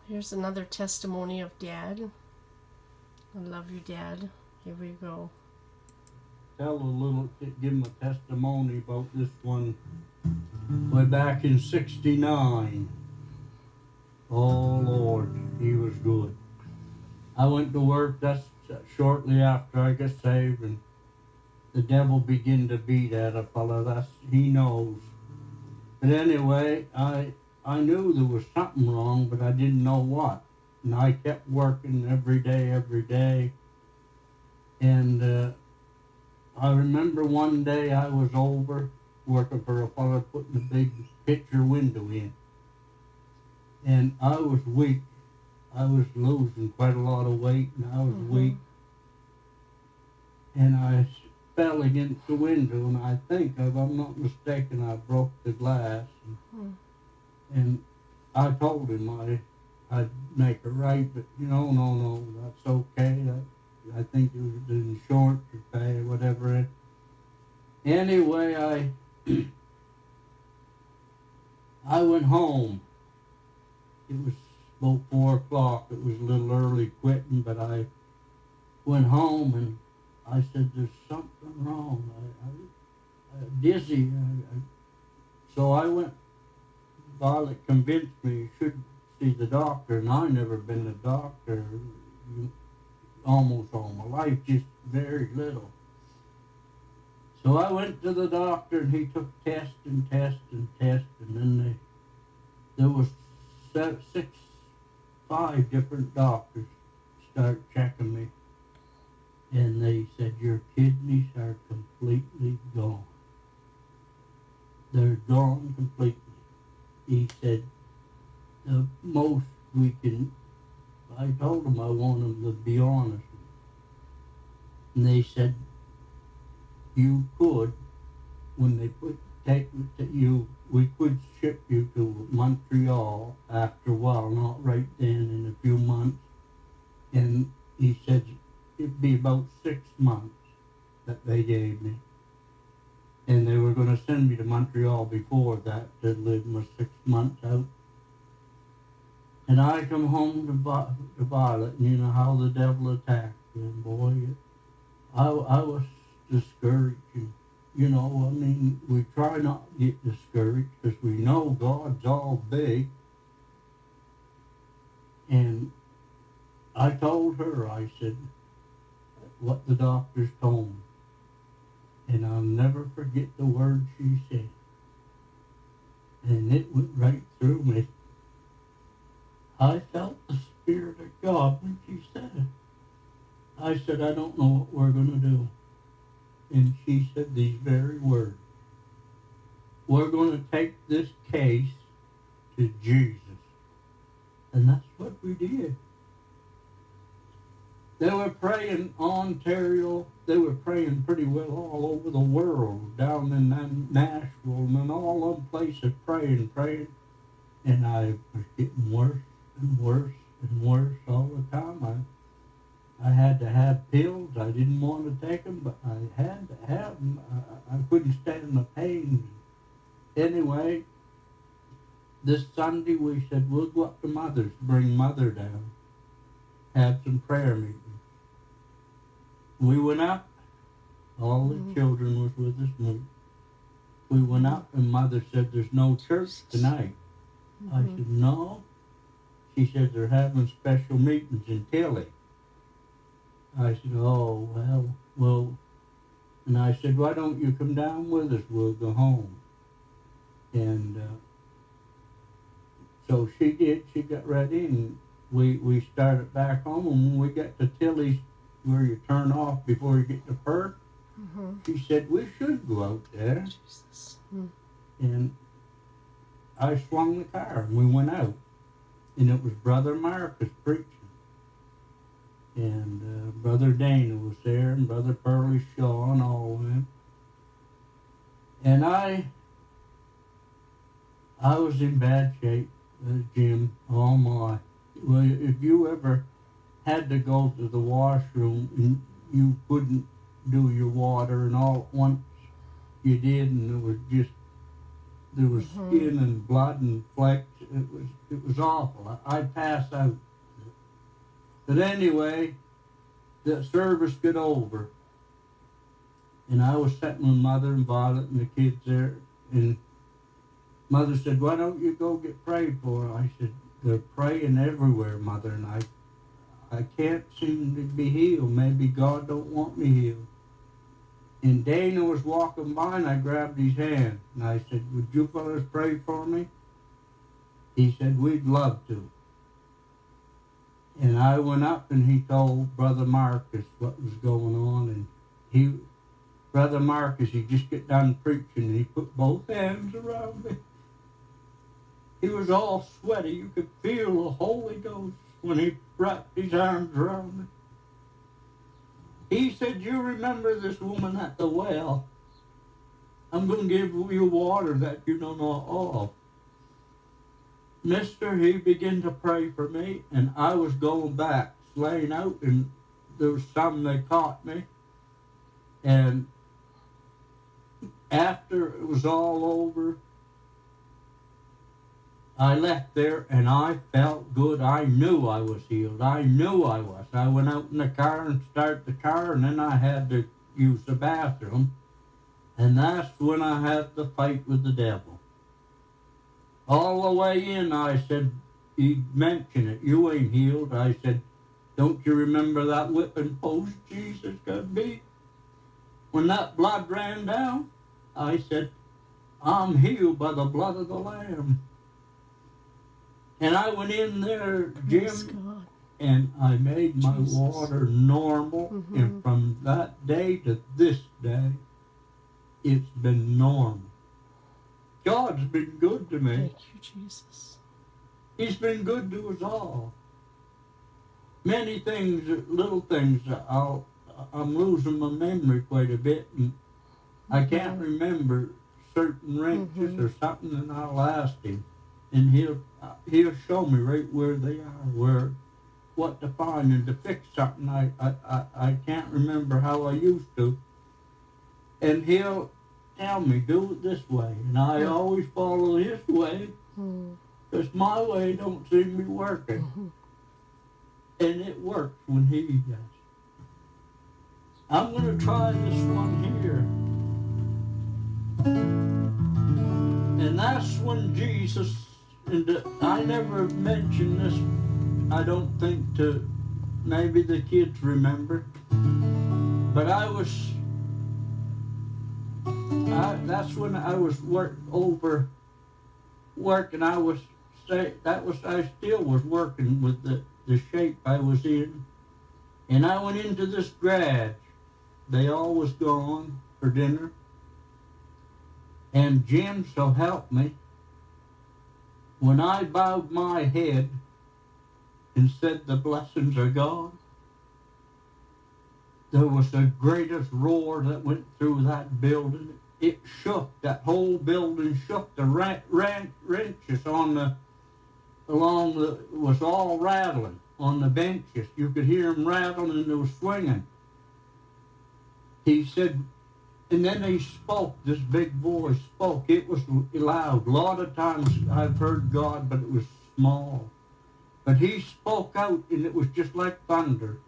Here's another testimony of Dad. I love you, Dad. Here we go. Give him a testimony about this one. Way back in '69. Oh Lord, he was good. I went to work. That's shortly after I got saved, and the devil began to beat at a fella. He knows. But anyway, I knew there was something wrong, but I didn't know what. And I kept working every day. And I remember one day I was over working for a fella putting a big picture window in. And I was weak. I was losing quite a lot of weight, and I was weak. And I fell against the window, and I think, if I'm not mistaken, I broke the glass. And I told him I'd make it right, but no, that's okay. I think it was the insurance would pay or whatever. Anyway, I went home. It was about 4 o'clock. It was a little early quitting, but I went home and I said, "There's something wrong. I'm dizzy." So I went. Violet convinced me you should see the doctor, and I never been a doctor almost all my life, just very little. So I went to the doctor, and he took test, and then there was 5 different doctors start checking me, and they said, "Your kidneys are completely gone. They're gone completely." He said, "The most we can." I told them I want them to be honest. And they said, "You could, when they take you, we could ship you to Montreal after a while, not right then, in a few months." And he said it'd be about 6 months that they gave me. And they were going to send me to Montreal before that to live my 6 months out. And I come home to Violet, and you know how the devil attacked me. And boy, I was discouraged. And, we try not to get discouraged because we know God's all big. And I told her, I said, what the doctors told me. And I'll never forget the words she said. And it went right through me. I felt the Spirit of God when she said it. I said, "I don't know what we're going to do." And she said these very words: "We're going to take this case to Jesus." And that's what we did. They were praying Ontario. They were praying pretty well all over the world, down in Nashville and all them places, praying. And I was getting worse and worse and worse all the time. I had to have pills. I didn't want to take them, but I had to have them. I couldn't stand the pain. Anyway, this Sunday we said, we'll go up to Mother's, bring Mother down, have some prayer meetings. We went up. All the children was with us. We went up, and Mother said, "There's no church tonight." I said, "No." She said, "They're having special meetings in Tilly." I said, "Oh, well." And I said, "Why don't you come down with us? We'll go home." And so she did. She got ready, and we started back home. And when we got to Tilly's, where you turn off before you get to Perth, she said, "We should go out there." Jesus. And I swung the car, and we went out. And it was Brother Marcus preaching. And Brother Dana was there, and Brother Pearlie Shaw, and all of them. And I was in bad shape, Jim. Oh my. Well, if you ever had to go to the washroom and you couldn't do your water, and all at once you did, and it was just there was skin and blood and flecks. It was awful. I passed out. But anyway, the service got over, and I was sitting with Mother and Violet and the kids there, and Mother said, "Why don't you go get prayed for?" I said, "They're praying everywhere, Mother, and I can't seem to be healed. Maybe God don't want me healed." And Dana was walking by, and I grabbed his hand, and I said, "Would you fellas pray for me?" He said, "We'd love to." And I went up, and he told Brother Marcus what was going on, and Brother Marcus, he just got done preaching, and he put both hands around me. He was all sweaty. You could feel the Holy Ghost when he wrapped his arms around me. He said, "You remember this woman at the well? I'm going to give you water that you don't know of." Mister, he began to pray for me, and I was going back, laying out, and there was some that caught me. And after it was all over, I left there, and I felt good. I knew I was healed. I knew I was. I went out in the car and started the car, and then I had to use the bathroom. And that's when I had the fight with the devil. All the way in, I said, he mentioned it. "You ain't healed." I said, "Don't you remember that whipping post Jesus got beat? When that blood ran down?" I said, "I'm healed by the blood of the Lamb." And I went in there, Jim, and I made my water normal. And from that day to this day, it's been normal. God's been good to me. Thank you, Jesus. He's been good to us all. Many things, little things, I'm losing my memory quite a bit, and I can't remember certain wrenches or something, and I'll ask him, and he'll show me right where they are, what to find, and to fix something I can't remember how I used to, and he'll tell me, "Do it this way," and I always follow his way, because my way don't seem to be working, and it works when he does. I'm going to try this one here. And that's when Jesus, and I never mentioned this, I don't think, to maybe the kids remember, but that's when I was working. I still was working with the shape I was in, and I went into this garage. They all was gone for dinner, and Jim, so help me, when I bowed my head and said the blessings are gone, there was the greatest roar that went through that building. It shook. That whole building shook. The wrenches was all rattling on the benches. You could hear them rattling, and they were swinging. He said, and then he spoke. This big voice spoke. It was loud. A lot of times I've heard God, but it was small. But he spoke out, and it was just like thunder.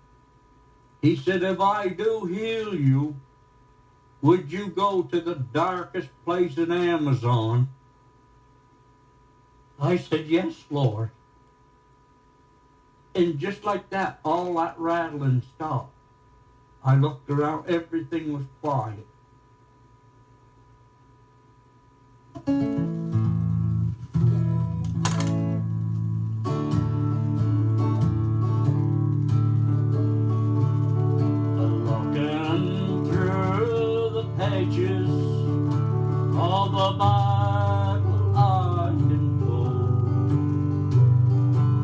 He said, "If I do heal you, would you go to the darkest place in Amazon?" I said, "Yes, Lord." And just like that, all that rattling stopped. I looked around, everything was quiet. Pages of the Bible I can hold.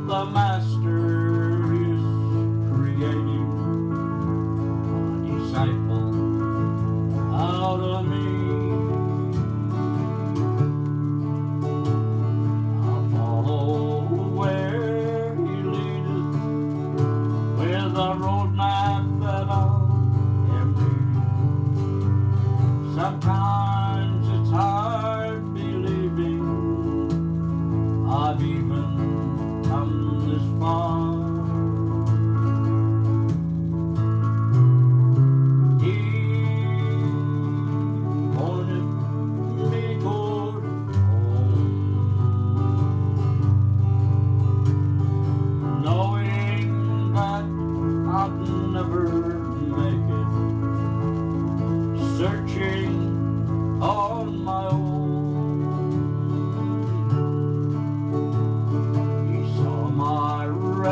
The Master is creating a disciple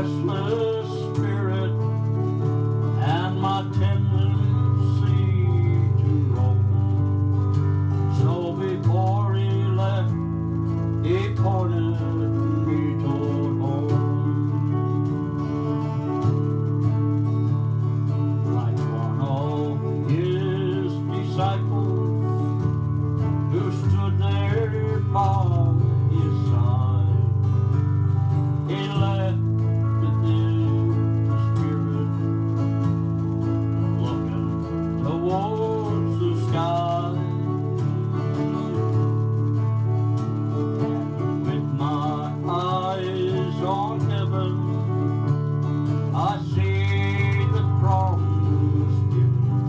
restless spirit and my tendency to roam. So before he left, he pointed me toward home. Like one of his disciples who stood there by his side, he left with the spirit looking towards the sky. And with my eyes on heaven, I see the promise given,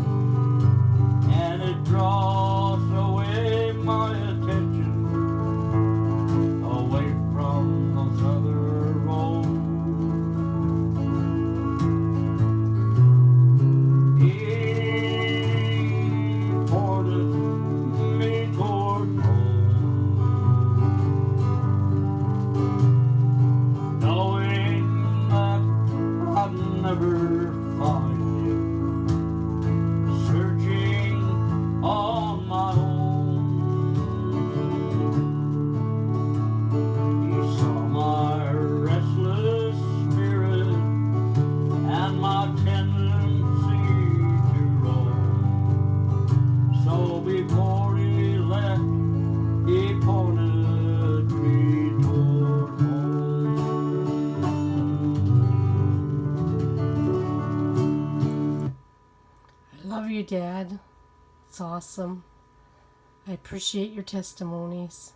and it draws away my attention away from those other roads. He pointed me toward home, knowing that I'd never find him, searching on my own. He saw my restless spirit and my tendency to roam. So before he left, he pointed me toward home. I love you, Dad. It's awesome. I appreciate your testimonies.